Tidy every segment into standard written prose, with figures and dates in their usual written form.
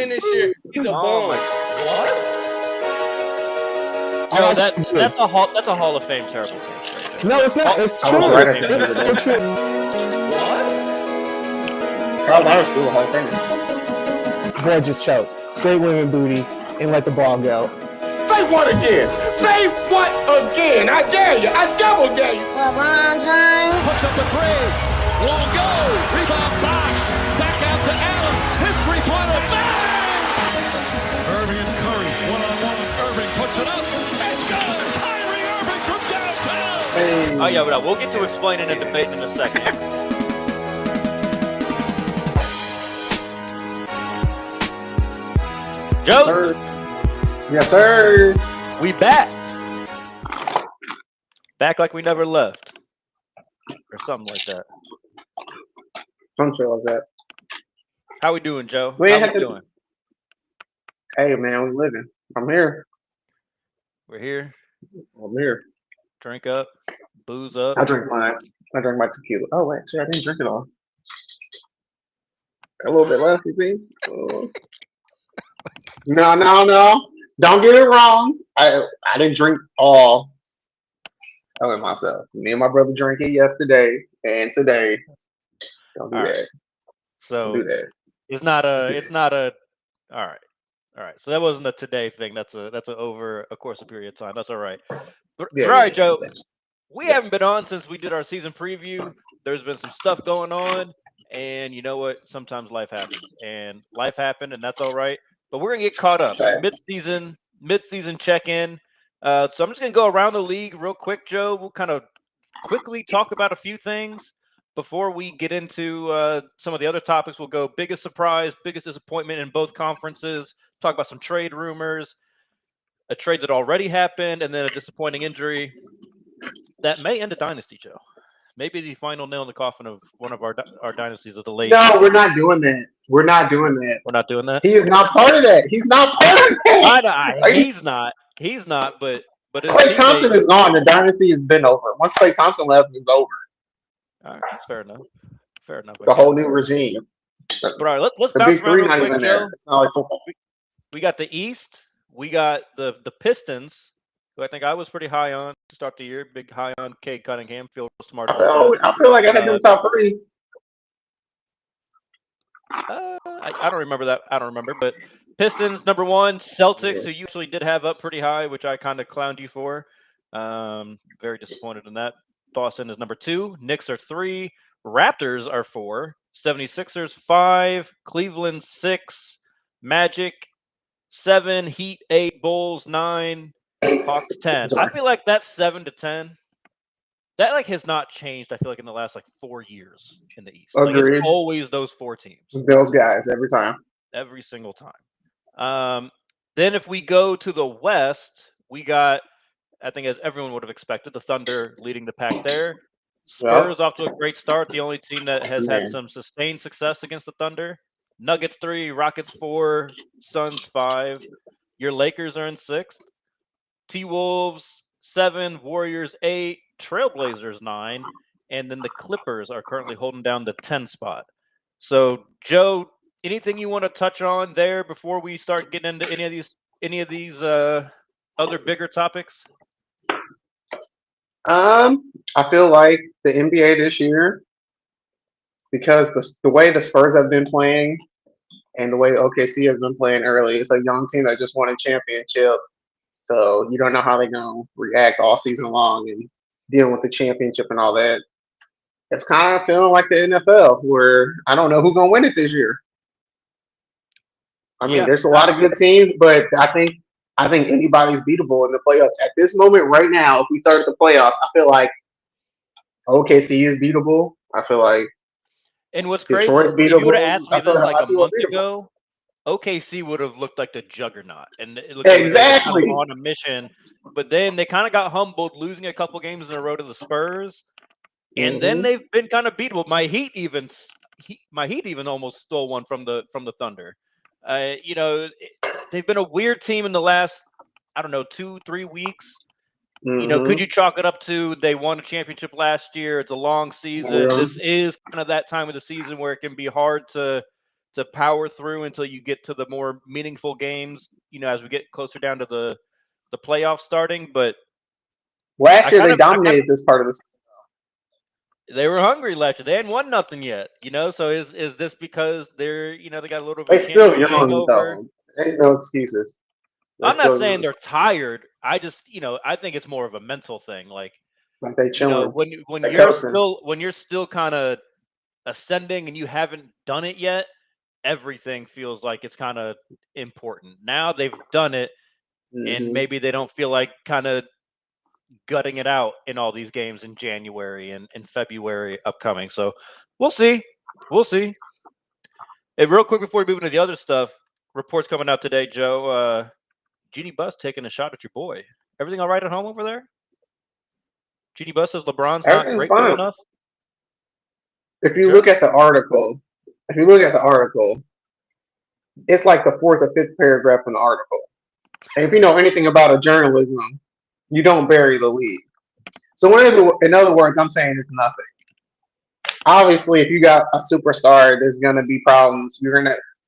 win this year. He's a bum. What? Joe, that's a Hall of Fame terrible take right there. No, it's not. It's true. It's so true. Kyle Lowry's still a Hall of Famer. Boy just choked. Straight women booty and let the ball go. Say what again? Say what again? I dare you. I double dare you. LeBron James puts up a three. Won't go. Rebound Bosh. Back out to Allen. His three-pointer. Bang! Irving and Curry. One-on-one. Irving puts it up. It's good. Kyrie Irving from downtown. Hey. Oh, yeah, but we'll get to explaining and debating in a second. Joe? Yes, sir. We back. Back like we never left. Or something like that. Some shit like that. How we doing, Joe? We How have we to- doing? Hey, man, we living. I'm here. We're here. I'm here. Drink up. Booze up. I drink my tequila. Oh, wait, shit, I didn't drink it all. A little bit left, you see? No. Don't get it wrong. I didn't drink all of it myself. Me and my brother drank it yesterday and today. Don't do All right. that. So Don't do that. it's not a all right. So that wasn't a today thing. That's over a course of period of time. That's all right. Yeah, all right, yeah, Joe. yeah. We haven't been on since we did our season preview. There's been some stuff going on, and you know what? Sometimes life happens, and life happened, and that's all right. But we're gonna get caught up. Okay. Mid-season check-in. So I'm just gonna go around the league real quick, Joe. We'll kind of quickly talk about a few things before we get into some of the other topics. We'll go biggest surprise, biggest disappointment in both conferences. Talk about some trade rumors, a trade that already happened, and then a disappointing injury that may end a dynasty, Joe. Maybe the final nail in the coffin of one of our dynasties of the late. No, we're not doing that. We're not doing that. We're not doing that. He is not part of that. He's not part of that. He's not. He's not. But his Klay Thompson is gone. The dynasty has been over. Once Klay Thompson left, it's over. All right, that's fair enough. Fair enough. It's a whole new regime. But all right, let's The bounce big around three real not quick, even Joe. there. It's not like football. We got the East. We got the Pistons, who I think I was pretty high on to start the year. Big high on Cade Cunningham. Feel smart about that. I feel like I had them top three. I don't remember that. I don't remember. But Pistons, number one. Celtics, who you usually did have up pretty high, which I kind of clowned you for. Very disappointed in that. Boston is number two. Knicks are three. Raptors are four. 76ers, 5. Cleveland, 6. Magic, 7. Heat, 8. Bulls, 9. Hawks, 10. I feel like that 7 to 10, that like has not changed. I feel like in the last like 4 years in the East. Like, Agreed. it's always those 4 teams. Those guys every time. Every single time. Then if we go to the West, we got, I think as everyone would have expected, the Thunder leading the pack there. Spurs off to a great start. The only team that has had some sustained success against the Thunder. Nuggets 3, Rockets 4, Suns 5. Your Lakers are in 6th. T-Wolves 7, Warriors 8, Trailblazers 9, and then the Clippers are currently holding down the 10 spot. So, Joe, anything you want to touch on there before we start getting into any of these other bigger topics? I feel like the NBA this year, because the way the Spurs have been playing and the way OKC has been playing early, it's a young team that just won a championship. So you don't know how they're going to react all season long and dealing with the championship and all that. It's kind of feeling like the NFL, where I don't know who's going to win it this year. I mean, there's a lot of good teams, but I think anybody's beatable in the playoffs. At this moment right now, if we started the playoffs, I feel like OKC is beatable. I feel like and what's crazy, Detroit's if you beatable. would have asked me this like a month beatable. ago, OKC would have looked like the juggernaut. And it looked exactly like they were on a mission. But then they kind of got humbled, losing a couple games in a row to the Spurs. And then they've been kind of beatable. My Heat even almost stole one from the Thunder. They've been a weird team in the last, 2-3 weeks. Could you chalk it up to they won a championship last year? It's a long season. This is kind of that time of the season where it can be hard to to power through until you get to the more meaningful games, as we get closer down to the playoffs starting. But Last year they dominated this part of the season. they were hungry last year. They hadn't won nothing yet, So is this because they're they got a little bit They of a still championship young hangover? though. Ain't no excuses. I'm not saying they're tired. I just, I think it's more of a mental thing. Like they chilling. When They you're still kind of ascending and you haven't done it yet, everything feels like it's kind of important. Now they've done it, and maybe they don't feel like kind of gutting it out in all these games in January and February upcoming. So we'll see. Hey, real quick before we move into the other stuff, reports coming out today, Joe. Jeannie Buss taking a shot at your boy. Everything all right at home over there? Jeannie Buss says LeBron's not grateful enough. If you look at the article, it's like the fourth or fifth paragraph in the article. And if you know anything about a journalism, you don't bury the lead. So in other words, I'm saying it's nothing. Obviously, if you got a superstar, there's gonna be problems.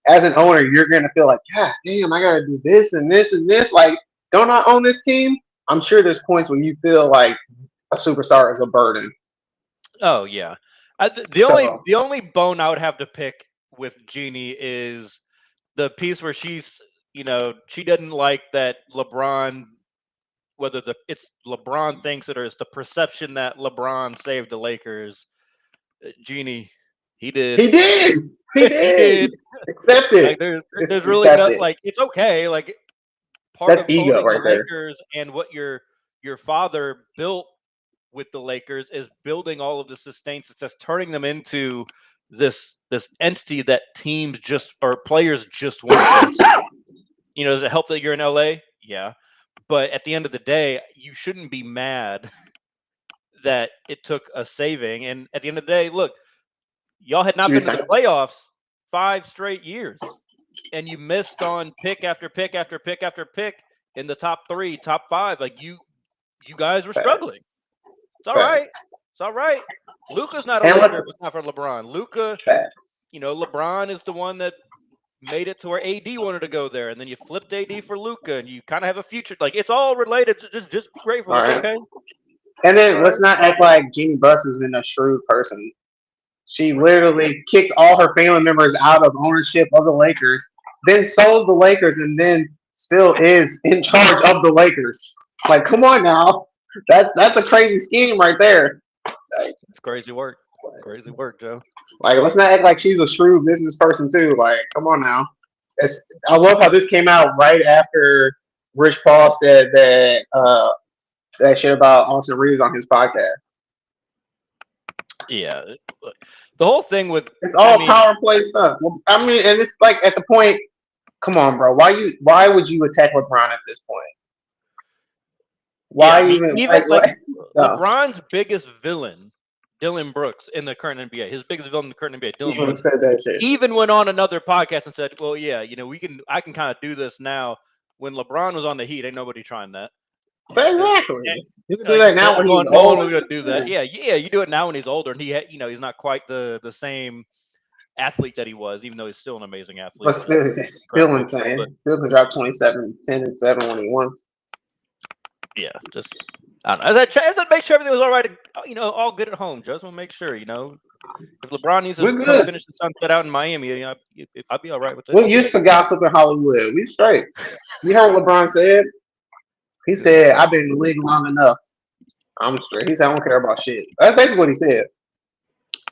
As an owner, you're gonna feel like, God damn, I gotta do this and this and this. Like, don't I own this team? I'm sure there's points when you feel like a superstar is a burden. Oh yeah. The only bone I would have to pick with Jeannie is the piece where she's, she doesn't like that LeBron, it's LeBron thinks it or it's the perception that LeBron saved the Lakers. Jeannie, he did. He did. Accept it. Like there's really not like it's okay. Like part That's of ego owning right the there. Lakers and what your father built with the Lakers is building all of the sustained success, turning them into this entity that teams or players just want to go to. Does it help that you're in LA? Yeah. But at the end of the day, you shouldn't be mad that it took a saving. And at the end of the day, look, y'all had not been to the playoffs 5 straight years. And you missed on pick after pick after pick after pick in the top 3, top 5. Like you guys were struggling. It's all right. It's all right. Luka's not a Laker if it's not for LeBron. Luka, LeBron is the one that made it to where AD wanted to go there, and then you flipped AD for Luka, and you kind of have a future. Like it's all related. To just be grateful. It's okay. And then let's not act like Jeannie Buss isn't a shrewd person. She literally kicked all her family members out of ownership of the Lakers, then sold the Lakers, and then still is in charge of the Lakers. Like, come on now. That's a crazy scheme right there. It's crazy work. Crazy work, Joe. Like, let's not act like she's a shrewd business person too. Like, come on now. I love how this came out right after Rich Paul said that shit about Austin Reeves on his podcast. Yeah, the whole thing with it's all power play stuff. Well, I mean, and it's like at the point, come on, bro. Why would you attack LeBron at this point? Why even LeBron's biggest villain, Dylan Brooks, in the current NBA. His biggest villain in the current NBA, Dylan Brooks, said that shit. Even went on another podcast and said, "Well, yeah, I can kind of do this now." When LeBron was on the Heat, ain't nobody trying that. Exactly. You can do that now when he's old. No one gonna do that. Yeah. You do it now when he's older, and he's not quite the same athlete that he was, even though he's still an amazing athlete. But still insane. Still can drop 27, 10, and 7 when he wants. Yeah, just I don't know. As I make sure everything was all right, all good at home. Just want to make sure, if LeBron needs to finish the sunset out in Miami, I'd be all right with it. We're used to gossip in Hollywood. We straight. You heard what LeBron said? He said, "I've been in the league long enough. I'm straight." He said, "I don't care about shit." That's basically what he said.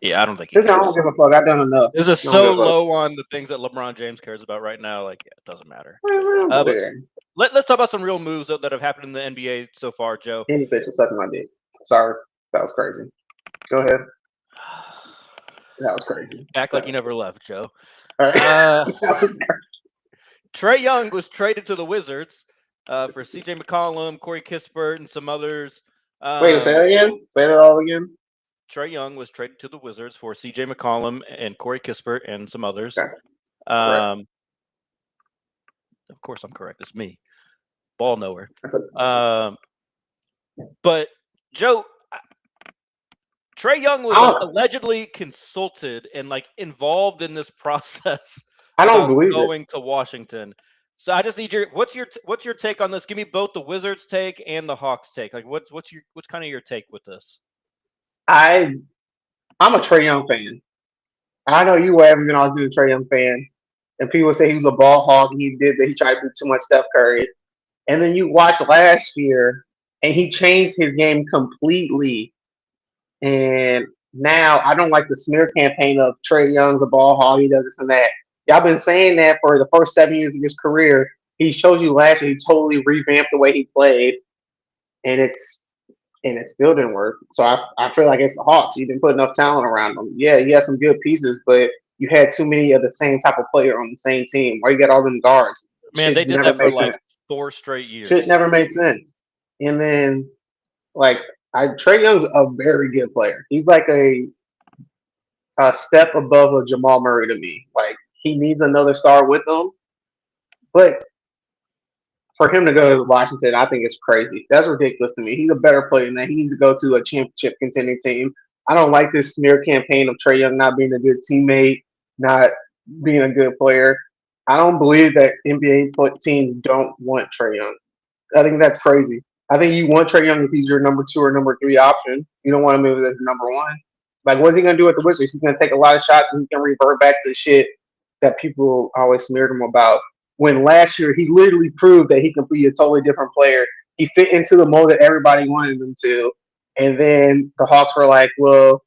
Yeah, I don't think he said, "I don't give a fuck. I've done enough." This is so low on the things that LeBron James cares about right now. Like, yeah, it doesn't matter. Let's talk about some real moves that have happened in the NBA so far, Joe. Any bitch is sucking my dick. Sorry, that was crazy. Go ahead. That was crazy. Act like you never left, Joe. Trae Young was traded to the Wizards for C.J. McCollum, Corey Kispert, and some others. Wait, say that again? Say that all again? Trae Young was traded to the Wizards for C.J. McCollum and Corey Kispert and some others. Okay. Of course, I'm correct. It's me, ball knower. But Joe, Trae Young was allegedly consulted and like involved in this process I don't about believe it. going to Washington. So I just need what's your take on this? Give me both the Wizards take and the Hawks take. Like what's kind of your take with this? I'm a Trae Young fan. I know you haven't been always been a Trae Young fan, and people say he was a ball hog and he did that. He tried to do too much Steph Curry, and then you watch last year and he changed his game completely. And now I don't like the smear campaign of Trae Young's a ball hog. He does this and that. Y'all been saying that for the first 7 years of his career. He showed you last year he totally revamped the way he played, and it still didn't work. So I feel like it's the Hawks. You didn't put enough talent around them. Yeah, you had some good pieces, but you had too many of the same type of player on the same team. Why you got all them guards? Man, they did that for like 4 straight years. Shit never made sense. And then like Trae Young's a very good player. He's like a step above a Jamal Murray to me. Like he needs another star with him, but for him to go to Washington, I think it's crazy. That's ridiculous to me. He's a better player than that. He needs to go to a championship contending team. I don't like this smear campaign of Trae Young not being a good teammate, not being a good player. I don't believe that NBA teams don't want Trae Young. I think that's crazy. I think you want Trae Young if he's your number 2 or number 3 option. You don't want him as your number 1. Like, what's he going to do at the Wizards? He's going to take a lot of shots and he's going to revert back to shit that people always smeared him about. When last year he literally proved that he could be a totally different player. He fit into the mold that everybody wanted him to. And then the Hawks were like, well,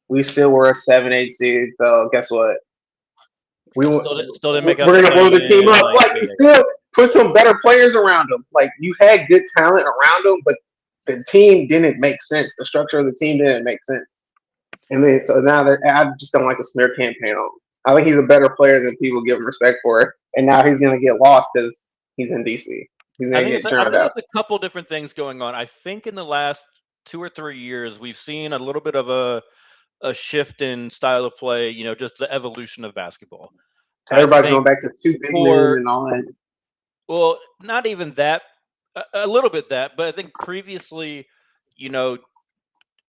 we still were a 7-8 seed, so guess what? Still didn't make we're going to blow the team up. Like, you still put some better players around him. Like, you had good talent around him, but the team didn't make sense. The structure of the team didn't make sense. And then so now I just don't like the smear campaign on him. I think he's a better player than people give him respect for. And now he's going to get lost because he's in DC. He's going to get drowned out. There's a couple different things going on. I think in the last 2 or 3 years, we've seen a little bit of a shift in style of play, you know, just the evolution of basketball. Everybody's going back to 2 big men and all that. Well, not even that, a little bit that, but I think previously, you know,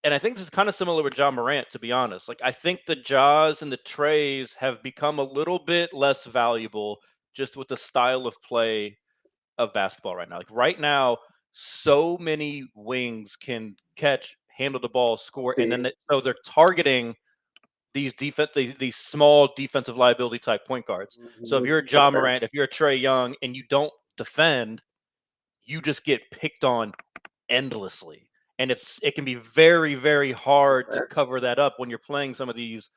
and I think this is kind of similar with John Morant, to be honest. Like, I think the Jaws and the Trays have become a little bit less valuable just with the style of play of basketball right now. Like, right now, so many wings can catch, handle the ball, score, and then so they're targeting these small defensive liability type point guards. So if you're a John Morant, if you're a Trae Young, and you don't defend, you just get picked on endlessly. And it can be very, very hard to cover that up when you're playing some of these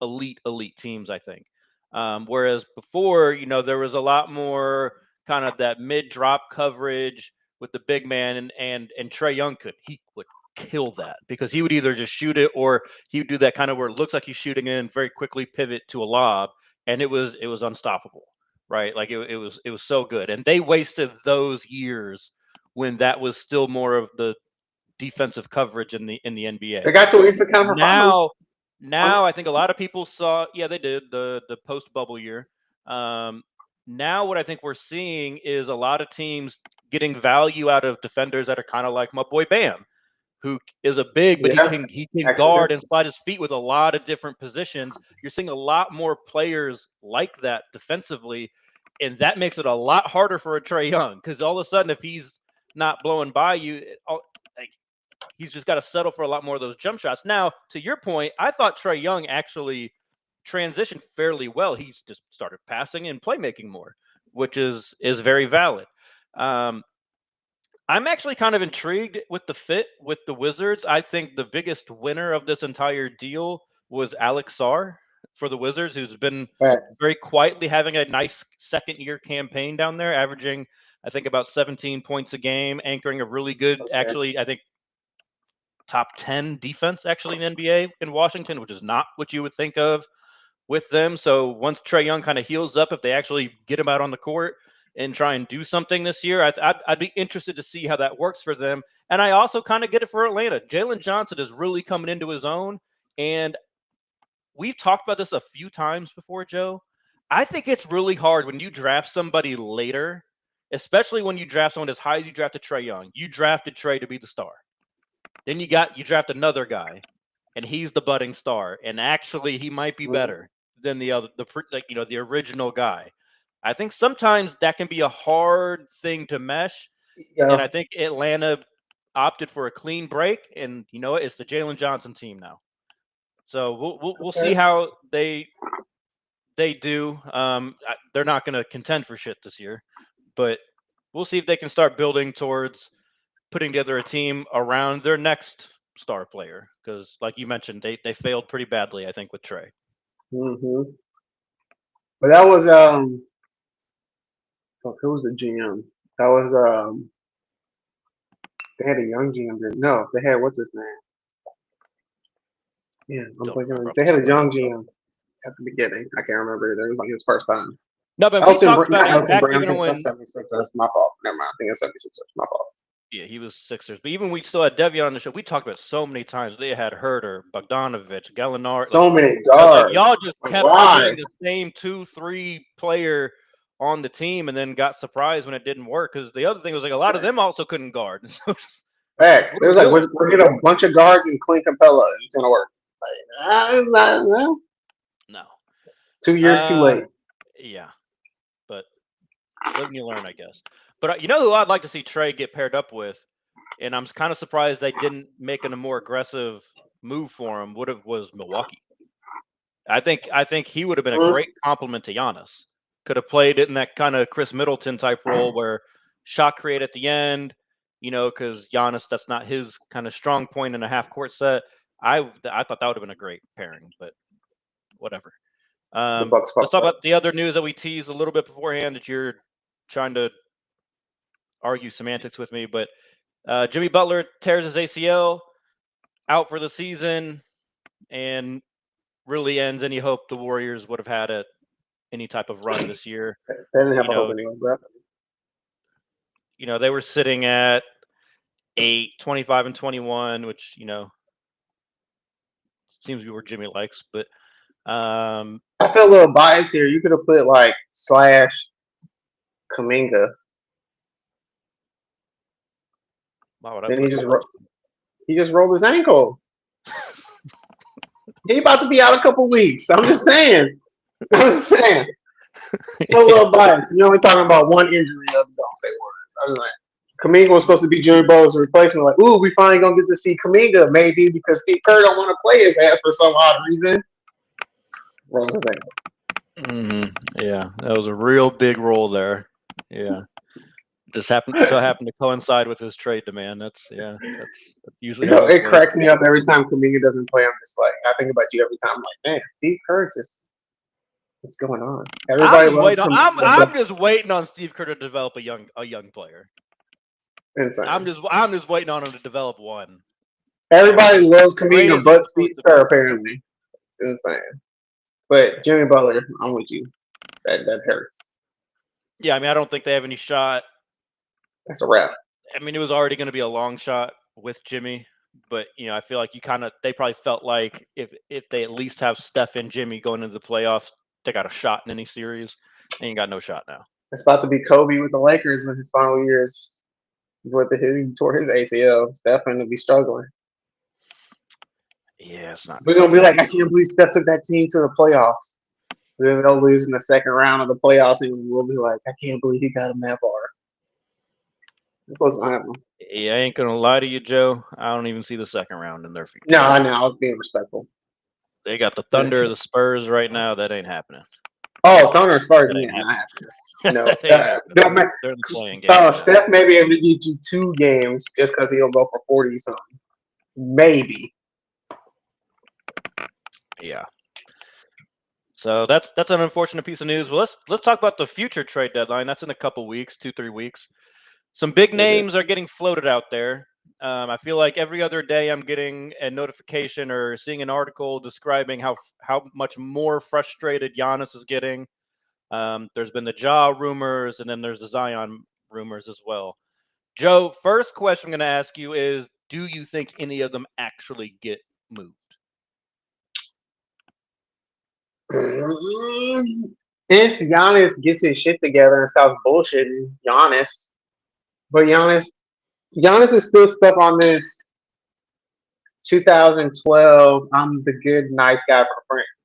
elite teams, I think. Whereas before, you know, there was a lot more kind of that mid-drop coverage with the big man, and Trae Young he would kill that because he would either just shoot it or he would do that kind of where it looks like he's shooting it and very quickly pivot to a lob, and it was unstoppable, right? Like it was so good, and they wasted those years when that was still more of the defensive coverage in the NBA. They got to Eastern Conference now I think a lot of people saw, yeah, they did the post bubble year. Now what I think we're seeing is a lot of teams getting value out of defenders that are kind of like my boy Bam, who is a big, but he can guard and slide his feet with a lot of different positions. You're seeing a lot more players like that defensively, and that makes it a lot harder for a Trae Young because all of a sudden, if he's not blowing by you, he's just got to settle for a lot more of those jump shots. Now, to your point, I thought Trae Young actually transitioned fairly well. He's just started passing and playmaking more, which is very valid. I'm actually kind of intrigued with the fit with the Wizards. I think the biggest winner of this entire deal was Alex Sarr for the Wizards, who's been very quietly having a nice second-year campaign down there, averaging, I think, about 17 points a game, anchoring a really good, actually, I think, top 10 defense actually in NBA in Washington, which is not what you would think of with them. So once Trae Young kind of heals up, if they actually get him out on the court and try and do something this year, I'd be interested to see how that works for them. And I also kind of get it for Atlanta. Jalen Johnson is really coming into his own. And we've talked about this a few times before, Joe. I think it's really hard when you draft somebody later, especially when you draft someone as high as you drafted Trae Young. You drafted Trae to be the star. Then you draft another guy, and he's the budding star, and actually he might be better than the other, the original guy. I think sometimes that can be a hard thing to mesh, and Yeah. I think Atlanta opted for a clean break, and you know what? It's the Jalen Johnson team now. So we'll see Okay. how they do. They're not going to contend for shit this year, but we'll see if they can start building towards putting together a team around their next star player. Because, like you mentioned, they failed pretty badly, I think, with Trey. hmm But that was fuck, who was the GM? That was they had a young GM. No, they had what's his name? Yeah, I'm Don't thinking remember off they the had top a of my young head. GM at the beginning. I can't remember either. It was like his first time. No, but we talked about Not when Elton back Brand. I even think that's when 76ers. My fault. Never mind. I think it's 76ers. My fault. yeah, he was Sixers. But even we still had Devion on the show. We talked about it so many times. They had Herter, Bogdanovich, Gallinari. So many Like y'all guards. just Like, kept on why? getting the same 2-3 player on the team, and then got surprised when it didn't work. Because the other thing was like a lot of them also couldn't guard. So Facts. what It are we was like doing? we're getting a bunch of guards and Clint Capella, and it's gonna work. Like, it's not, no. No. 2 years too late. Yeah, but live and you learn, I guess. But you know who I'd like to see Trey get paired up with, and I'm kind of surprised they didn't make a more aggressive move for him. Was Milwaukee. I think he would have been a Mhm. great compliment to Giannis. Could have played it in that kind of Chris Middleton type role where shot create at the end, because Giannis, that's not his kind of strong point in a half court set. I thought that would have been a great pairing, but whatever. The Bucks Let's fucked talk up. about the other news that we teased a little bit beforehand that you're trying to argue semantics with me, but Jimmy Butler tears his ACL, out for the season, and really ends any hope the Warriors would have had at any type of run this year. They didn't have You a hope know, anyway, bro. they were sitting at 8, 25, and 21, which seems to be where Jimmy likes. But I feel a little biased here. You could have put like slash Kaminga. why would I Then put he just rolled his ankle. He about to be out a couple weeks. I'm just saying. I'm just saying. A little biased. You're only talking about one injury of the Don't Say Word. I was like, Kaminga was supposed to be Jimmy Butler's replacement. Like, ooh, we finally gonna get to see Kaminga maybe because Steve Kerr don't want to play his ass for some odd reason. Rolls his ankle. Yeah, that was a real big roll there. Yeah, just happened to coincide with his trade demand. That's usually how It those work. cracks me up every time Kaminga doesn't play. I'm just like, I think about you every time. I'm like, man, Steve Kerr just. What's going on? Everybody loves Kaminga. I'm just waiting on Steve Kerr to develop a young player. Insane. I'm just waiting on him to develop one. Everybody loves Great Kaminga, as but he's Steve supposed to Kerr apparently. It's insane. But Jimmy Butler, I'm with you. That hurts. Yeah, I mean, I don't think they have any shot. That's a wrap. I mean, it was already going to be a long shot with Jimmy, but I feel like they probably felt like if they at least have Steph and Jimmy going into the playoffs, they got a shot in any series. They ain't got no shot now. It's about to be Kobe with the Lakers in his final years. He tore his ACL. Steph going to be struggling. Yeah, it's not. We're gonna be like, I can't believe Steph took that team to the playoffs. Then they'll lose in the second round of the playoffs, and we'll be like, I can't believe he got him that far. It wasn't happening. Yeah, I ain't gonna lie to you, Joe. I don't even see the second round in their future. No, I know. I was being respectful. They got the Thunder, the Spurs right now. That ain't happening. Oh, Thunder and Spurs, That yeah, ain't not happening. No, No, they're in the playing game. Steph may be able to get you 2 games just because he'll go for 40 something. Maybe. Yeah. So that's an unfortunate piece of news. But let's talk about the future trade deadline. That's in a couple weeks, 2-3 weeks. Some big names are getting floated out there. I feel like every other day I'm getting a notification or seeing an article describing how much more frustrated Giannis is getting. There's been the Ja rumors, and then there's the Zion rumors as well. Joe, first question I'm going to ask you is, do you think any of them actually get moved? If Giannis gets his shit together and stops bullshitting, Giannis. But Giannis is still stuck on this 2012. I'm the good, nice guy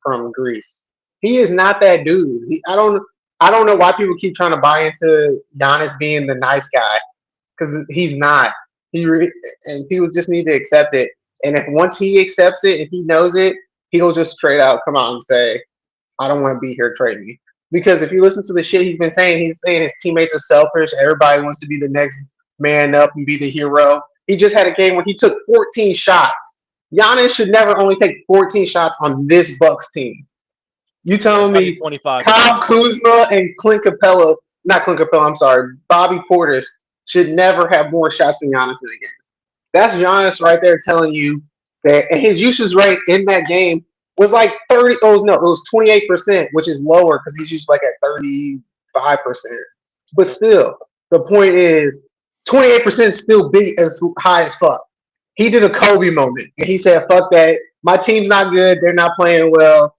from Greece. He is not that dude. I don't know why people keep trying to buy into Giannis being the nice guy because he's not. And people just need to accept it. And if once he accepts it, if he knows it, he'll just straight out come out and say, "I don't want to be here. Trade me." Because if you listen to the shit he's saying his teammates are selfish. Everybody wants to be the next man up and be the hero. He just had a game where he took 14 shots. Giannis should never only take 14 shots on this Bucks team. You telling me 25. Kyle Kuzma and I'm sorry, Bobby Portis should never have more shots than Giannis in a game. That's Giannis right there telling you that, and his usage rate in that game was like 30. Oh no, it was 28%, which is lower because he's used like at 35%. But still, the point is 28% still big as high as fuck. He did a Kobe moment and he said, "Fuck that. My team's not good. They're not playing well.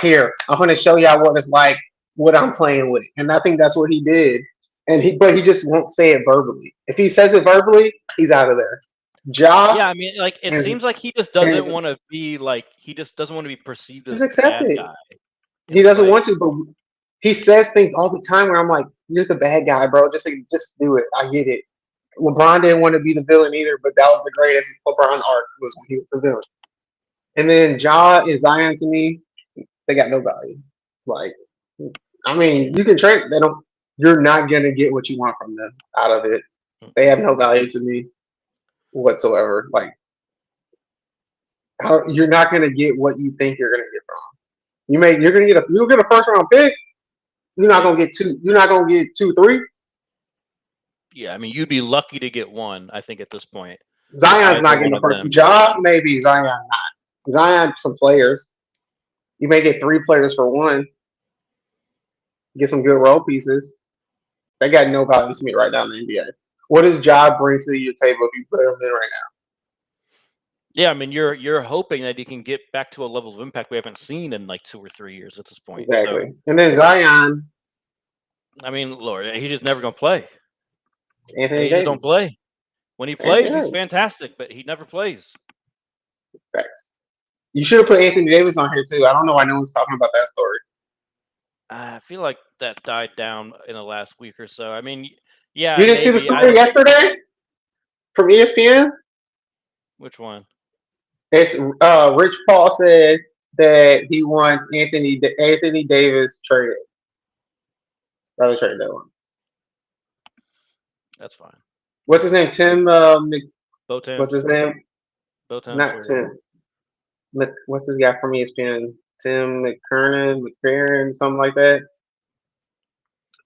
Here, I'm gonna show y'all what it's like, what I'm playing with." And I think that's what he did. But he just won't say it verbally. If he says it verbally, he's out of there. Yeah, I mean, like it and- seems like he just doesn't and- want to be like he just doesn't want to be perceived as Just the accept bad it. guy. He doesn't want to, but he says things all the time where I'm like, "You're the bad guy, bro. Just do it. I get it." LeBron didn't want to be the villain either, but that was the greatest LeBron arc was when he was the villain. And then Ja and Zion to me, they got no value. Like, I mean, you can trade. You're not gonna get what you want from them out of it. They have no value to me whatsoever. Like, you're not gonna get what you think you're gonna get from them. You'll get a first round pick. You're not gonna get two. You're not gonna get 2, 3. Yeah, I mean, you'd be lucky to get one. I think at this point, Zion's not getting the first. Ja maybe. Zion not. Zion some players. You may get 3 players for one. Get some good role pieces. They got no value to me right now in the NBA. What does Ja bring to your table if you put him in right now? Yeah, I mean, you're hoping that he can get back to a level of impact we haven't seen in like 2 or 3 years at this point. Exactly. So, And then Zion. I mean, Lord, he's just never gonna play. Anthony He Davis. just don't play. When he plays, he's fantastic, but he never plays. Facts. You should have put Anthony Davis on here too. I don't know why no one's talking about that story. I feel like that died down in the last week or so. I mean, yeah. You didn't see the story yesterday from ESPN? Which one? It's Rich Paul said that he wants Anthony Davis traded. Rather trade that one. That's fine. What's his name? Tim Botan. What's his name? Botan. Not Tim. What's his guy from ESPN? Tim McFerrin, something like that.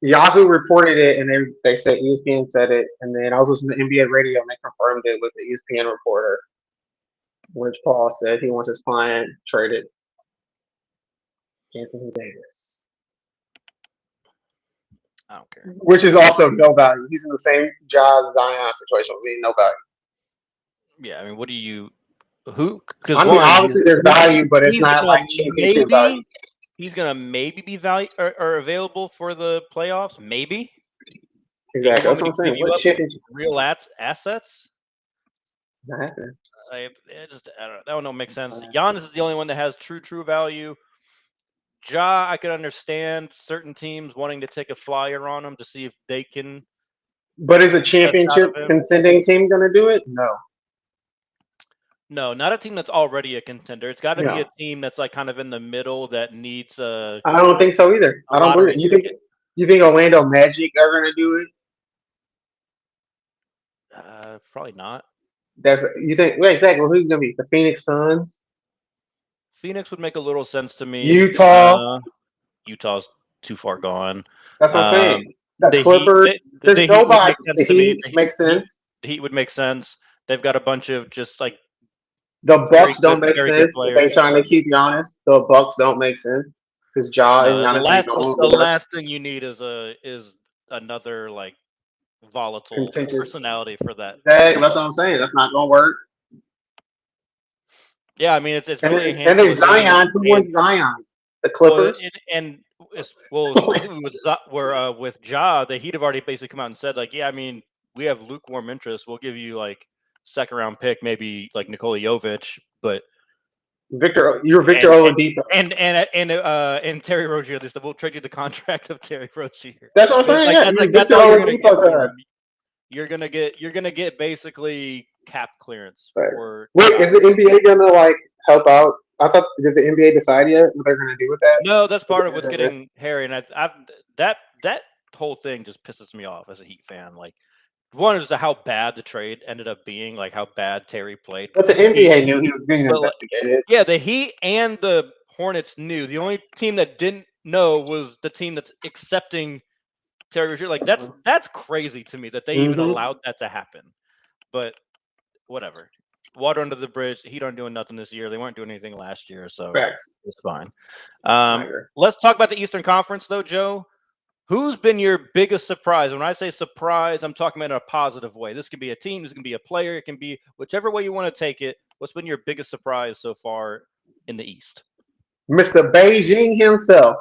Yahoo reported it, and they said ESPN said it, and then I was listening to NBA radio, and they confirmed it with the ESPN reporter. Rich Paul said he wants his client traded. Anthony Davis. I don't care. Which is also no value. He's in the same Zion situation. I mean, no value. Yeah, I mean, what do you? Who? I mean, obviously there's value, but it's not like championship value. He's gonna maybe be value or available for the playoffs. Maybe. Exactly. That's what I'm saying. What championship? Real assets. Not happening. I don't know. Makes sense. Giannis is the only one that has true value. Ja, I could understand certain teams wanting to take a flyer on him to see if they can. But is a championship contending team going to do it? No. No, not a team that's already a contender. It's got to be a team that's like kind of in the middle that needs a. I don't think so either. I don't believe it. You think Orlando Magic are going to do it? Probably not. You think? Wait, exactly. Who's going to be the Phoenix Suns? Phoenix would make a little sense to me. Utah's too far gone. That's what I'm saying. The Clippers. There's nobody. The Heat makes sense. The Heat would make sense. They've got a bunch of just like. The Bucks don't make sense if they're trying to keep Giannis. The Bucks don't make sense because Ja and Giannis. The last thing you need is another like volatile personality for that. That's what I'm saying. That's not gonna work. Yeah, I mean it's really. And then Zion, who wants Zion? The Clippers. With Ja, the Heat have already basically come out and said like, yeah, I mean we have lukewarm interest. We'll give you like second-round pick, maybe like Nikola Jovic, but You're Victor Oladipo. and Terry Rozier. We'll trade you the contract of Terry Rozier. That's what I'm saying. Yeah, you're That's Victor all you're gonna get. Oladipo to us. You're gonna get basically cap clearance Right. for. Wait, is the NBA gonna like help out? I thought did the NBA decide yet what they're gonna do with that? No, that's part of what's getting hairy, and that whole thing just pisses me off as a Heat fan. Like, one is how bad the trade ended up being, like how bad Terry played. But the NBA knew he was being investigated. Yeah, the Heat and the Hornets knew. The only team that didn't know was the team that's accepting Terry Rozier. Like that's crazy to me that they even allowed that to happen. But whatever. Water under the bridge. The Heat aren't doing nothing this year. They weren't doing anything last year, so it's fine. Let's talk about the Eastern Conference, though, Joe. Who's been your biggest surprise? When I say surprise, I'm talking about in a positive way. This can be a team. This can be a player. It can be whichever way you want to take it. What's been your biggest surprise so far in the East? Mr. Beijing himself,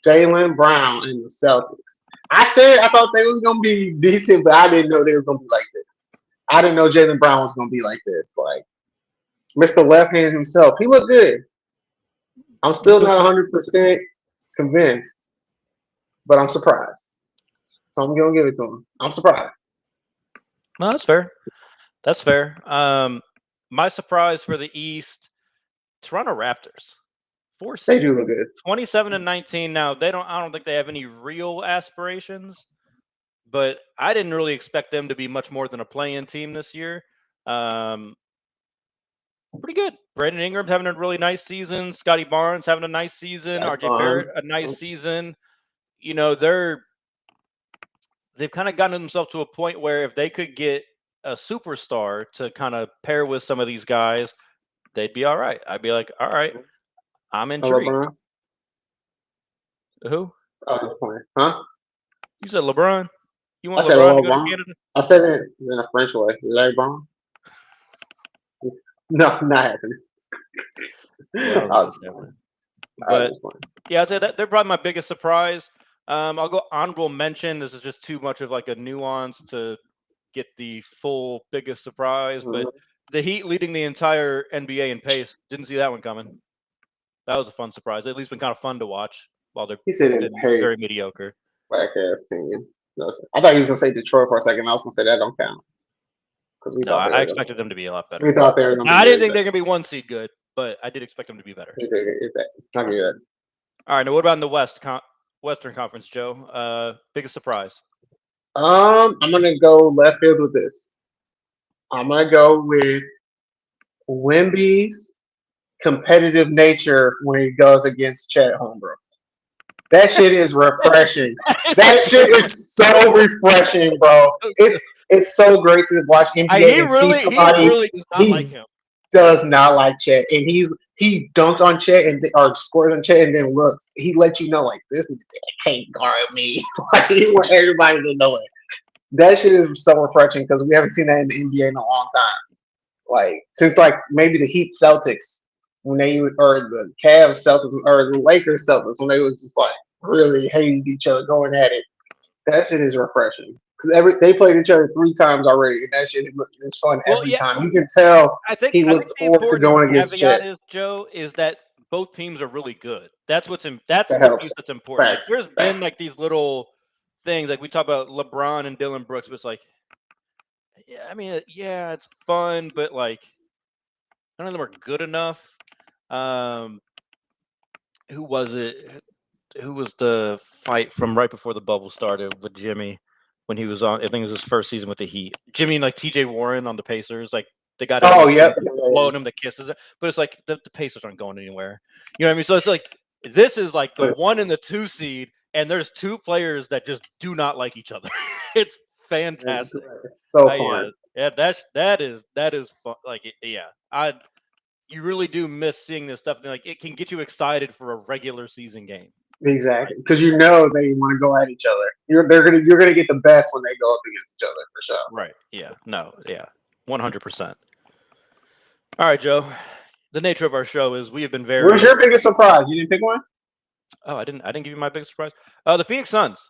Jaylen Brown and the Celtics. I said I thought they was gonna be decent, but I didn't know they was gonna be like this. I didn't know Jaylen Brown was gonna be like this. Like Mr. Left Hand himself, he looked good. I'm still not 100% convinced, but I'm surprised. So I'm gonna give it to him. I'm surprised. No, that's fair. That's fair. My surprise for the East, Toronto Raptors. They do look good. 27-19. Now I don't think they have any real aspirations, but I didn't really expect them to be much more than a play-in team this year. Pretty good. Brandon Ingram's having a really nice season. Scotty Barnes having a nice season. RJ Barrett a nice season. You know, they've kind of gotten themselves to a point where if they could get a superstar to kind of pair with some of these guys, they'd be all right. I'd be like, all right, I'm intrigued. LeBron? Who? Oh, just playing. Huh? You said LeBron? You want I said LeBron to go to LeBron. Canada? I said it in a French way. LeBron? No, not happening. But yeah, I'd say that they're probably my biggest surprise. I'll go honorable mention. This is just too much of like a nuance to get the full biggest surprise. But the Heat leading the entire NBA in pace, didn't see that one coming. That was a fun surprise. At least been kind of fun to watch while they're very mediocre. Black ass team. No, I thought he was gonna say Detroit for a second. I was gonna say that don't count. I expected them to be a lot better. We thought they were gonna I didn't think they're gonna be one seed good, but I did expect them to be better. I'll give you that. All right, now what about in the Western Conference, Joe? Biggest surprise? I'm gonna go left field with this. I'm gonna go with Wemby's competitive nature when he goes against Chet Holmgren. That shit is refreshing. That shit is so refreshing, bro. It's so great to watch NBA and see somebody. He really does not like him. Does not like Chet, and he dunks on Chet or scores on Chet, and then looks. He lets you know like this can't guard me. Like he want everybody to know it. That shit is so refreshing because we haven't seen that in the NBA in a long time. Like since like maybe the Heat Celtics when they or the Cavs Celtics or the Lakers Celtics when they was just like really hating each other going at it. That shit is refreshing. Because they played each other 3 times already, and that shit is fun every time. You can tell he looks forward to going against Chet. Joe, is that both teams are really good. That's the piece that's important. Like, there's been like these little things, like we talk about LeBron and Dylan Brooks, but it's like, yeah, I mean, yeah, it's fun, but like none of them are good enough. Who was it? Who was the fight from right before the bubble started with Jimmy? When he was on, I think it was his first season with the Heat. Jimmy and like TJ Warren on the Pacers, like they got blowing him the kisses, but it's like the Pacers aren't going anywhere. You know what I mean? So it's like this is like the 1 and the 2 seed, and there's 2 players that just do not like each other. It's fantastic. It's so fun. Yeah, that is fun. Like you really do miss seeing this stuff. Like it can get you excited for a regular season game. Exactly, because you know they want to go at each other. You're gonna get the best when they go up against each other for sure. Right? Yeah. No. Yeah. 100%. All right, Joe. The nature of our show is we have been very. What's your biggest surprise? You didn't pick one? Oh, I didn't give you my biggest surprise. The Phoenix Suns.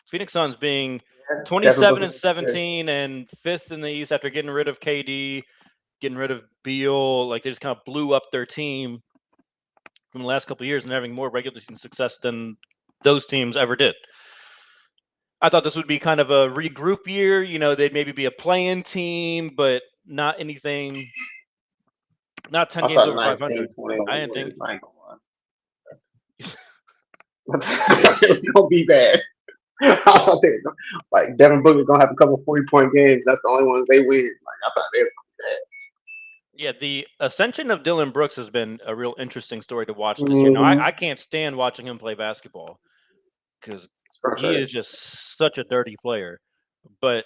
Phoenix Suns being Devin 27 Booker. and 17 and 5th in the East after getting rid of KD, getting rid of Beal. Like, they just kind of blew up their team from the last couple of years and having more regular season success than those teams ever did. I thought this would be kind of a regroup year. You know, they'd maybe be a play-in team, but not anything, not 10 I games thought over 500. 1920 I didn't think. I ain't gonna lie. I thought it was gonna be bad. I thought they were like Devin Booker gonna have a couple 40-point games. That's the only ones they win. Like I thought they was Yeah, the ascension of Dylan Brooks has been a real interesting story to watch this year. Now, Mhm. I can't stand watching him play basketball because It's he frustrating. is just such a dirty player. But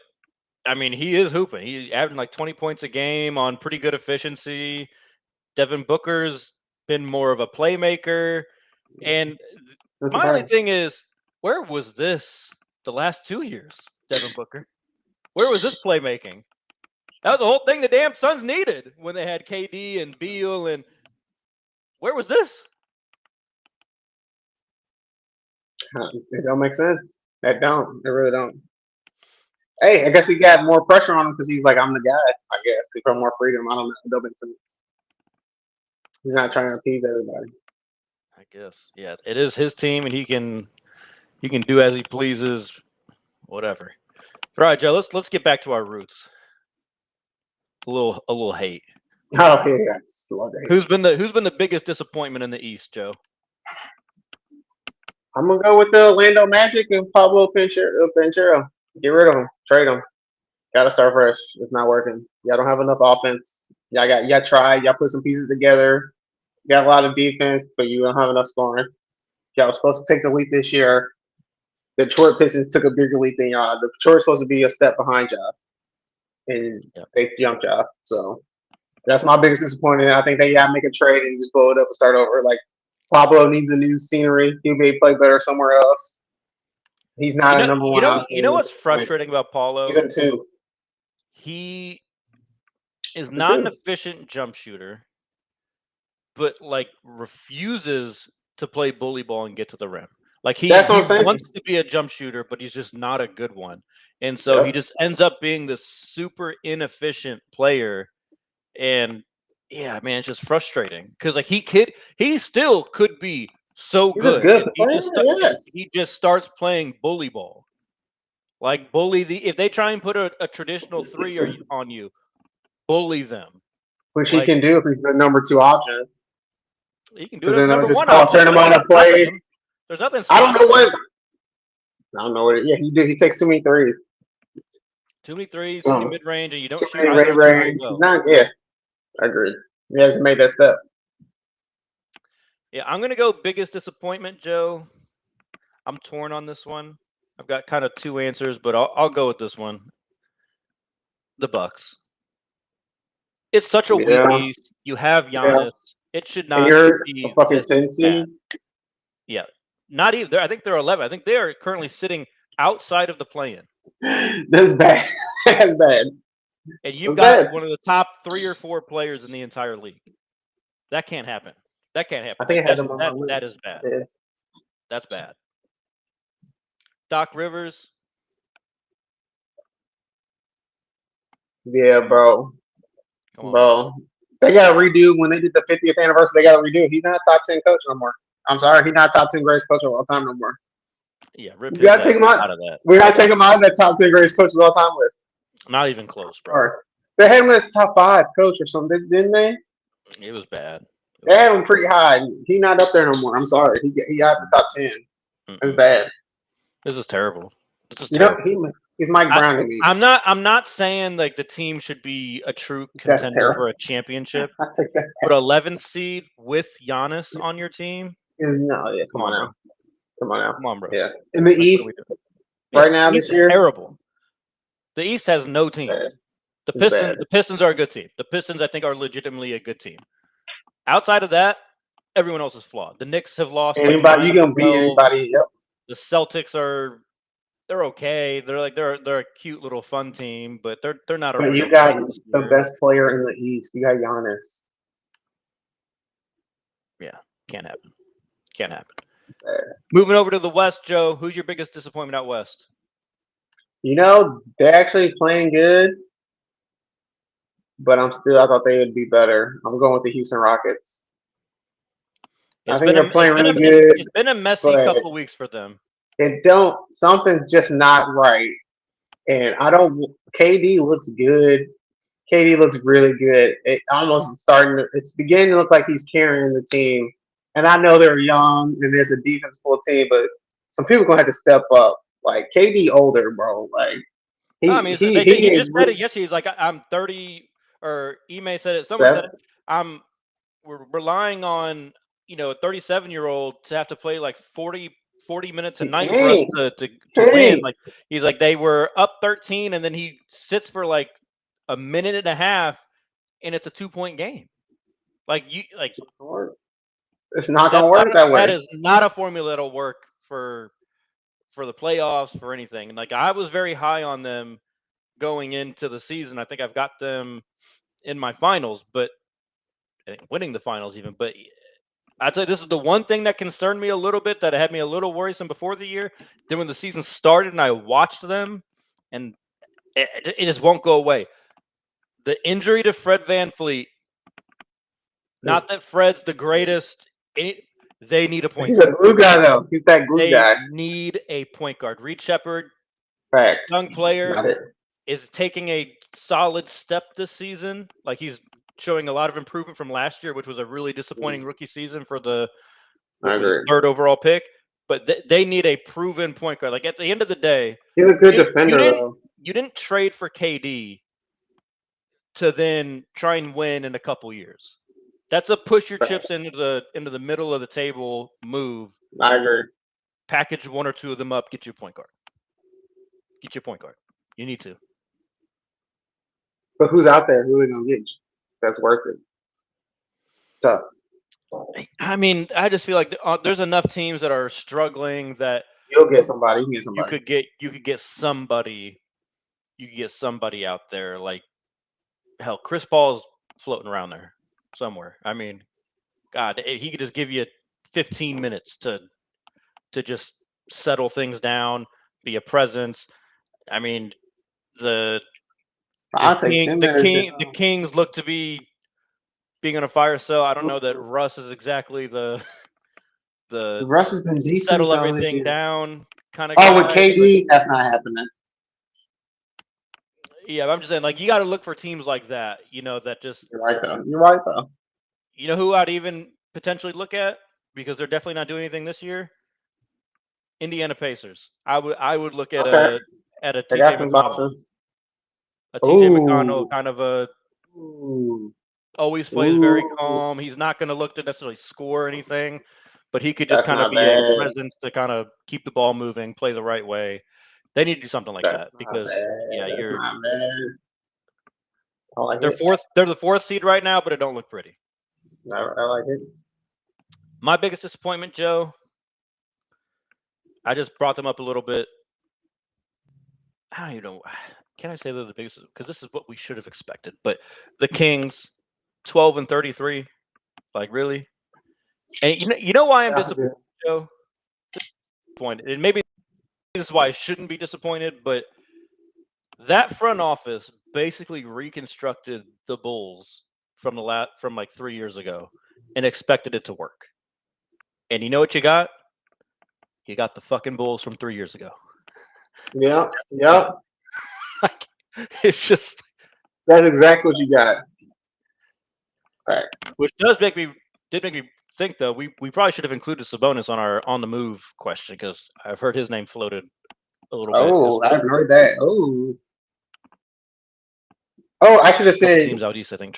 I mean, he is hooping. He's averaging like 20 points a game on pretty good efficiency. Devin Booker's been more of a playmaker. And That's my only surprising. thing is, where was this the last 2 years, Devin Booker? Where was this playmaking? That was the whole thing the damn Suns needed when they had KD and Beal. And where was this? It don't make sense. That don't. It really don't. Hey, I guess he got more pressure on him because he's like, I'm the guy. I guess he put more freedom. I don't know. It don't make sense. He's not trying to appease everybody. I guess, yeah, it is his team, and he can do as he pleases, whatever. All right, Joe, let's get back to our roots. A little hate. Oh yeah, yes. Love that. Who's been the biggest disappointment in the East, Joe? I'm gonna go with the Orlando Magic and Pablo Pinchero. Get rid of him. Trade him. Gotta start fresh. It's not working. Y'all don't have enough offense. Y'all tried. Y'all put some pieces together. You got a lot of defense, but you don't have enough scoring. Y'all was supposed to take the leap this year. The Detroit Pistons took a bigger leap than y'all. The Detroit's supposed to be a step behind y'all, and they jumped y'all. So that's my biggest disappointment. I think they gotta make a trade and just blow it up and start over. Like Pablo needs a new scenery. He'll be play better somewhere else. He's not a number one option. You know what's frustrating about Paulo? He's a two. He is He's a not an two. efficient jump shooter, but like refuses to play bully ball and get to the rim. Like he That's what I'm saying. wants to be a jump shooter, but he's just not a good one. And so he just ends up being this super inefficient player. And yeah, man, it's just frustrating because like he still could be so He's a good. good If player. Yes. he just starts playing bully ball. Like if they try and put a traditional three on you, bully them. Which he can do if he's the number two option. He can do it as Then they'll number just one call a option. certain amount of plays. There's nothing. I don't know what. I don't know what. Yeah, he did. He takes too many threes. Too many threes, too many mid range, and you don't Too shoot many either mid range. well. Yeah, I agree. He hasn't made that step. Yeah, I'm gonna go biggest disappointment, Joe. I'm torn on this one. I've got kind of two answers, but I'll go with this one. The Bucks. It's such a weak East. You have Giannis. It should not And you're be a fucking this 10 seed. bad. Yeah, not even. I think they're 11. I think they are currently sitting outside of the play-in. That's bad. That's bad. And you've got one of the top 3 or 4 players in the entire league. That can't happen. That can't happen. I think that is bad. Yeah. That's bad. Doc Rivers. Yeah, bro. Bro. They got to redo when they did the 50th anniversary. They got to redo. He's not a top 10 coach no more. I'm sorry. He's not a top 10 greatest coach of all time no more. Yeah, rip we got to take him out of that. We got to take him out of that top 10 greatest coaches of all time list. Not even close, bro. Or, they had him as top 5 coach or something, didn't they? It was bad. They had him pretty high. He's not up there no more. I'm sorry. He got the top 10. That's bad. This is terrible. This is terrible. He's Mike Brown to me. I'm not saying like the team should be a true contender for a championship. But 11th seed with Giannis on your team? No, yeah, come on now. Come on, bro. Yeah. In the East, right now this year, terrible. The East has no teams. The Pistons are a good team. The Pistons, I think, are legitimately a good team. Outside of that, everyone else is flawed. The Knicks have lost. Anybody, you gonna beat anybody? Yep. The Celtics they're okay. They're a cute little fun team, but they're not. But you got the best player in the East. You got Giannis. Yeah, can't happen. Moving over to the West, Joe. Who's your biggest disappointment out West? They're actually playing good, but I thought they would be better. I'm going with the Houston Rockets. I think they're playing really good, it's been a messy but couple weeks for them. something's just not right. And KD looks good. KD looks really good. It's beginning to look like he's carrying the team. And I know they're young and there's a defense full team, but some people gonna have to step up. Like KD older, bro. Like No, I mean, he just said it yesterday. He's like, I'm 30, or Ime said it. Someone said it. We're relying on a 37-year-old to have to play like 40 minutes a night for us to win. Like he's like, they were up 13 and then he sits for like a minute and a half and it's a 2-point game. It's not gonna work that way. That is not a formula that'll work for the playoffs, for anything. And like, I was very high on them going into the season. I think I've got them in my finals, but winning the finals even. But I'd say this is the one thing that concerned me a little bit, that had me a little worrisome before the year. Then when the season started and I watched them, and it just won't go away. The injury to Fred VanVleet. Not that Fred's the greatest. They need a point guard. He's a glue guy, though. He's that glue guy. They need a point guard. Reed Shepherd, facts, young player, is taking a solid step this season. Like, he's showing a lot of improvement from last year, which was a really disappointing rookie season for the third overall pick. But they need a proven point guard. Like, at the end of the day, he's a good defender, though. You didn't trade for KD to then try and win in a couple years. That's a push your chips into the middle of the table move. I agree. Package one or two of them up. Get your point guard. Get your point guard. You need to. But who's out there? Who are they gonna get? That's worth it. It's tough. I mean, I just feel like there's enough teams that are struggling that you'll get somebody. You could get somebody. You could get somebody out there. Like, hell, Chris Paul's floating around there somewhere. I mean, God, he could just give you 15 minutes to just settle things down, be a presence. I mean, the Kings look to be being on a fire cell. I don't know that Russ is exactly the Russ has been decent, settle everything down kind of. Oh, with KD, that's not happening. Yeah, I'm just saying, like, you got to look for teams like that. That just. You're right though. You know who I'd even potentially look at, because they're definitely not doing anything this year? Indiana Pacers. I would look at a TJ McConnell. A TJ McConnell, kind of a always plays very calm. He's not going to look to necessarily score anything, but he could just kind of be a presence to kind of keep the ball moving, play the right way. They need to do something like that, because you're. They're the fourth seed right now, but it don't look pretty. I like it. My biggest disappointment, Joe. I just brought them up a little bit. I don't even know. Can I say they're the biggest? Because this is what we should have expected. But the Kings, 12-33. Like, really? And you know why I'm disappointed, Joe? Disappointed. And maybe this is why I shouldn't be disappointed, but that front office basically reconstructed the Bulls from like 3 years ago and expected it to work. And you know what you got? You got the fucking Bulls from 3 years ago. Yeah. Like, it's just. That's exactly what you got. Facts. Which did make me think, though, we probably should have included Sabonis on our on the move question, because I've heard his name floated a little bit. Oh, I've heard that. Oh, I should have said teams out east, I think.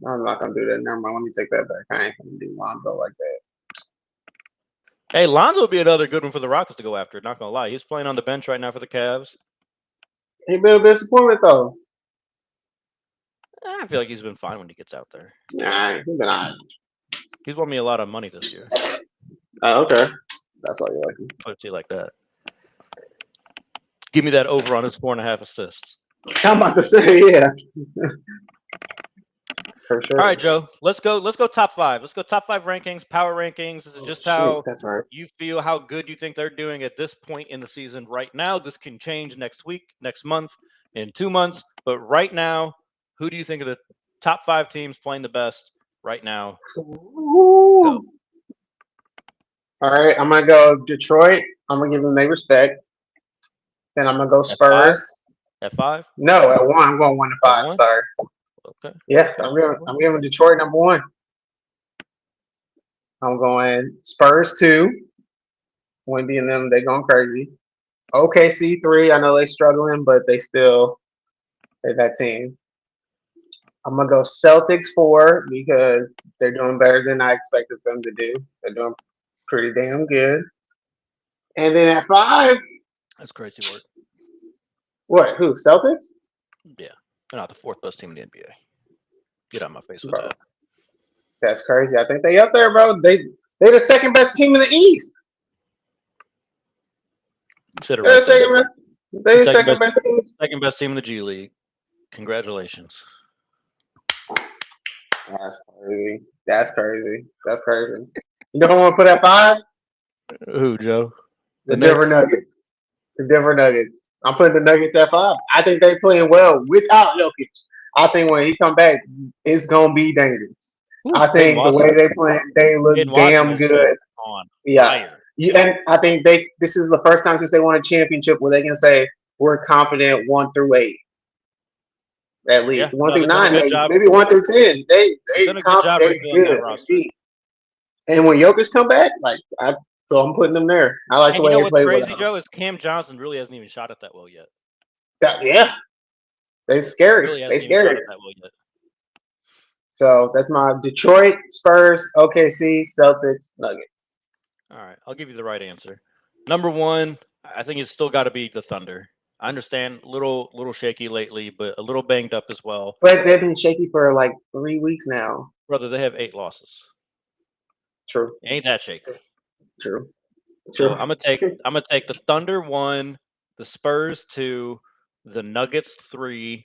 I'm not gonna do that. Never mind. Let me take that back. I ain't gonna do Lonzo like that. Hey, Lonzo would be another good one for the Rockets to go after. Not gonna lie, he's playing on the bench right now for the Cavs. He been a disappointment though. I feel like he's been fine when he gets out there. Nah, he's been alright. He's won me a lot of money this year. Oh, okay. That's why you like him. Put it to you like that. Give me that over on his 4.5 assists. I'm about to say, yeah. For sure. All right, Joe. Let's go top 5. Let's go top 5 rankings, power rankings. This is just how That's right. you feel, how good you think they're doing at this point in the season right now. This can change next week, next month, in 2 months. But right now, who do you think are the top 5 teams playing the best right now? Ooh. All right, I'm gonna go Detroit. I'm gonna give them their respect. Then I'm gonna go Spurs. At 5? No, at 1. I'm going 1 to 5. 1? Sorry. Okay. Yeah, Okay. I'm giving Detroit number 1. I'm going Spurs 2. Wendy and them, they going crazy. OKC 3. I know they struggling, but they're that team. I'm gonna go Celtics 4 because they're doing better than I expected them to do. They're doing pretty damn good. And then at 5, That's crazy work. what? Who? Celtics? Yeah. They're not the 4th best team in the NBA. Get out of my face with Bro, that. that's crazy. I think they up there, bro. They're the second best team in the East. You said it They're right the there. second best. They're the second best team. Second best team in the G League. Congratulations. That's crazy. That's crazy. That's crazy. You know who I want to put at 5? Who, Joe? The Denver Nuggets. The Denver Nuggets. I'm putting the Nuggets at 5. I think they're playing well without Jokic. I think when he come back, it's gonna be dangerous. Ooh, I think the way they play, they look damn good. Yes. And I think this is the first time since they won a championship where they can say we're confident 1 through 8. At least 1 through 9, maybe 1 through 10. They done a good job refilling that roster. And when Jokic come back, so I'm putting them there. I like the way they play. What's crazy, Joe, is Cam Johnson really hasn't even shot it that well yet. Yeah, they scary. Really they scary. Shot it that well yet. So that's my Detroit, Spurs, OKC, Celtics, Nuggets. All right, I'll give you the right answer. Number 1, I think it's still got to be the Thunder. I understand, little shaky lately, but a little banged up as well. But they've been shaky for like 3 weeks now. Brother, they have 8 losses. True. Ain't that shaky? True. So I'm gonna take the Thunder 1, the Spurs 2, the Nuggets 3,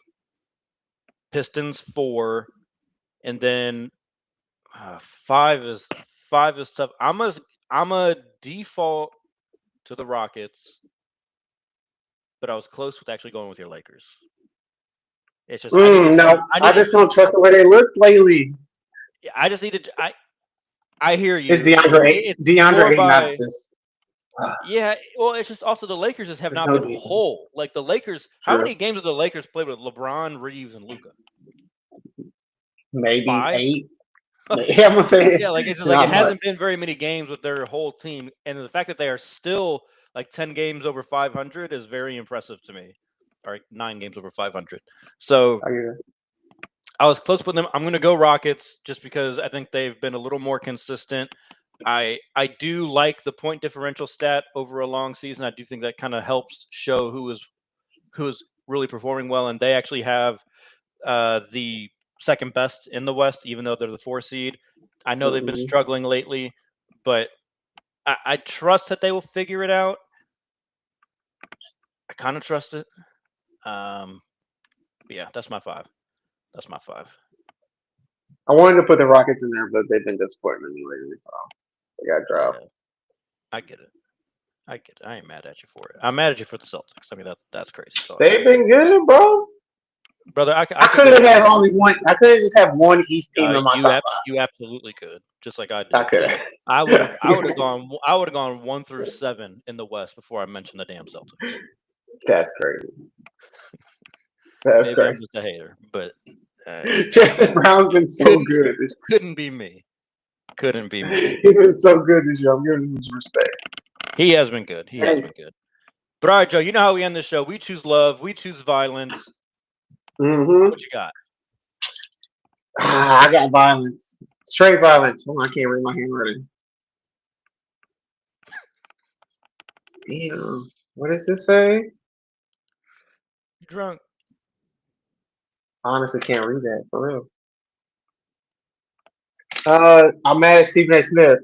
Pistons 4, and then 5 is tough. I'm a default to the Rockets, but I was close with actually going with your Lakers. It's just I just don't trust the way they looked lately. I just need to. I hear you. It's DeAndre Ayton, not just. Yeah, well, it's just also the Lakers just have not been whole. Like the Lakers, how many games have the Lakers played with LeBron, Reeves, and Luka? Maybe 5? 8. Yeah, I'm gonna say. Yeah, like it's just like it hasn't been very many games with their whole team, and the fact that they are still like 10 games over 500 is very impressive to me. All right, 9 games over 500. So I was close with them. I'm gonna go Rockets just because I think they've been a little more consistent. I do like the point differential stat over a long season. I do think that kind of helps show who is really performing well, and they actually have the second best in the West, even though they're the 4 seed. I know they've been struggling lately, but I trust that they will figure it out. I kind of trust it. Yeah, that's my 5. That's my 5. I wanted to put the Rockets in there, but they've been disappointing me lately, so they got dropped. Yeah, I get it. I ain't mad at you for it. I'm mad at you for the Celtics. I mean, that's crazy. So they've been good, bro. Brother, I could have had only one. I could have just had one East team in my top 5. You absolutely could, just like I did. I could have. I would have gone 1 through 7 in the West before I mentioned the damn Celtics. That's crazy. That's Maybe crazy. I'm just a hater, but Jaylen Brown's been so good. Couldn't be me. Couldn't be me. He's been so good this year. I'm giving him his respect. He has been good. He has been good. But all right, Joe, you know how we end the show. We choose love. We choose violence. Mm-hmm. What you got? I got violence. Straight violence. Oh, I can't read my handwriting. Damn. What does this say? You drunk. I honestly can't read that for real. I'm mad at Stephen A. Smith.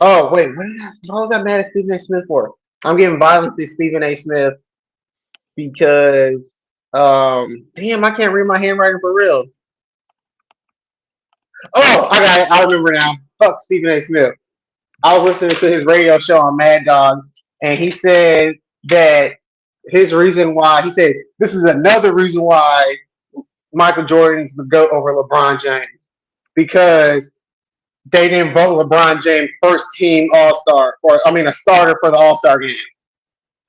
Oh, wait. What was I mad at Stephen A. Smith for? I'm giving violence to Stephen A. Smith because damn, I can't read my handwriting for real. Oh, I got it. I remember now. Fuck Stephen A. Smith. I was listening to his radio show on Mad Dog, and he said that his reason why he said this is another reason why Michael Jordan's the GOAT over LeBron James because they didn't vote LeBron James first team All Star, or I mean a starter for the All Star game.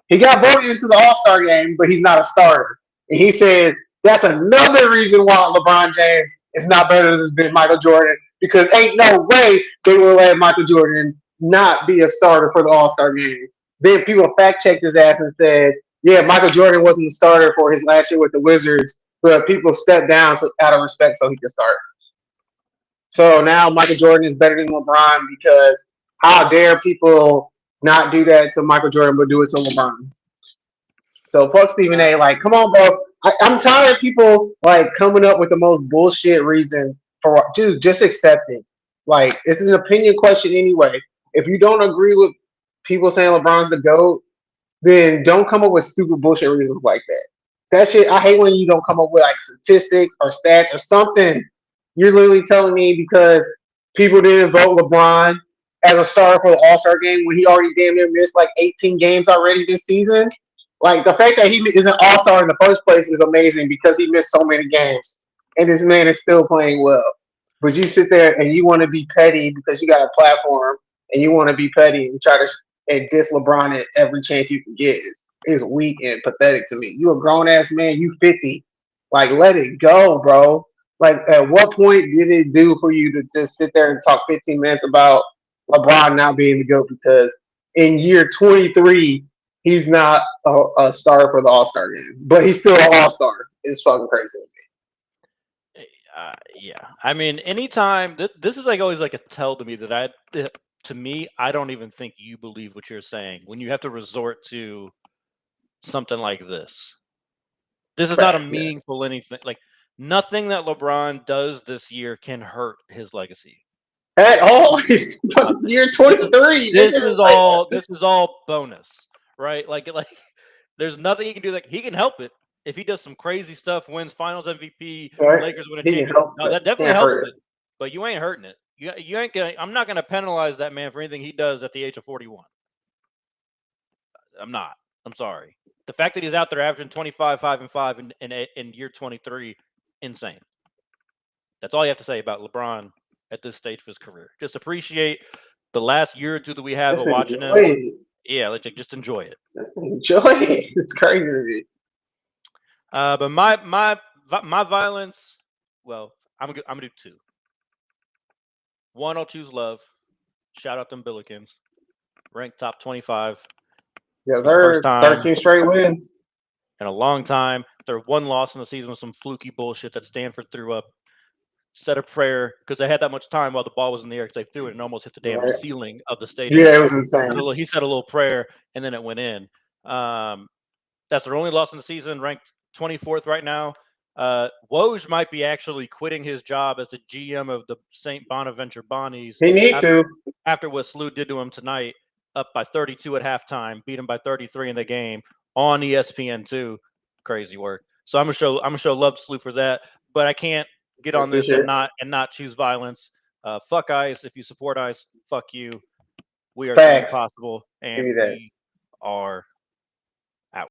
He got voted into the All Star game, but he's not a starter. And he said that's another reason why LeBron James is not better than Michael Jordan because ain't no way they will let Michael Jordan not be a starter for the All Star game. Then people fact checked his ass and said, yeah, Michael Jordan wasn't the starter for his last year with the Wizards, but people stepped down out of respect so he could start. So now Michael Jordan is better than LeBron because how dare people not do that to Michael Jordan but do it to LeBron? So fuck Stephen A. Like, come on, bro. I'm tired of people like coming up with the most bullshit reason for dude. Just accept it. Like, it's an opinion question anyway. If you don't agree with people saying LeBron's the GOAT, then don't come up with stupid bullshit reasons like that. That shit, I hate when you don't come up with like statistics or stats or something. You're literally telling me because people didn't vote LeBron as a starter for the All Star game when he already damn near missed like 18 games already this season. Like the fact that he is an All Star in the first place is amazing because he missed so many games, and this man is still playing well. But you sit there and you want to be petty because you got a platform, and you want to be petty and try to and diss LeBron at every chance you can get is weak and pathetic to me. You a grown ass man, you 50. Like let it go, bro. Like at what point did it do for you to just sit there and talk 15 minutes about LeBron not being the GOAT because in year 23 he's not a starter for the All Star game, but he's still an All Star. It's fucking crazy. Yeah, I mean, anytime this is like always like a tell to me that to me, I don't even think you believe what you're saying when you have to resort to something like this. This is not a meaningful anything. Like nothing that LeBron does this year can hurt his legacy at all. He's year 23. This is all bonus, right? Like there's nothing he can do. Like he can help it if he does some crazy stuff, wins Finals MVP, right? Lakers win a championship. No, that definitely helps it. But you ain't hurting it. You ain't gonna. I'm not gonna penalize that man for anything he does at the age of 41. I'm not. I'm sorry. The fact that he's out there averaging 25, 5 and 5 in year 23, insane. That's all you have to say about LeBron at this stage of his career. Just appreciate the last year or two that we have of watching him. Yeah, like just enjoy it. Just enjoy it. It's crazy. But my violence. Well, I'm gonna do two. One, I'll choose love. Shout out them Billikens, ranked top 25. Yes, sir. 13 straight wins in a long time. Their one loss in the season was some fluky bullshit that Stanford threw up. Said a prayer because they had that much time while the ball was in the air because they threw it and almost hit the damn ceiling of the stadium. Yeah, it was insane. He said a little prayer and then it went in. That's their only loss in the season, ranked 24th right now. Woj might be actually quitting his job as the GM of the St. Bonaventure Bonnies. He needs to. After what SLU did to him tonight, up by 32 at halftime, beat him by 33 in the game on ESPN2. Crazy work. So I'm gonna show love to SLU for that, but I can't get on this and not choose violence. Fuck ICE. If you support ICE, fuck you. We are doing impossible, and we are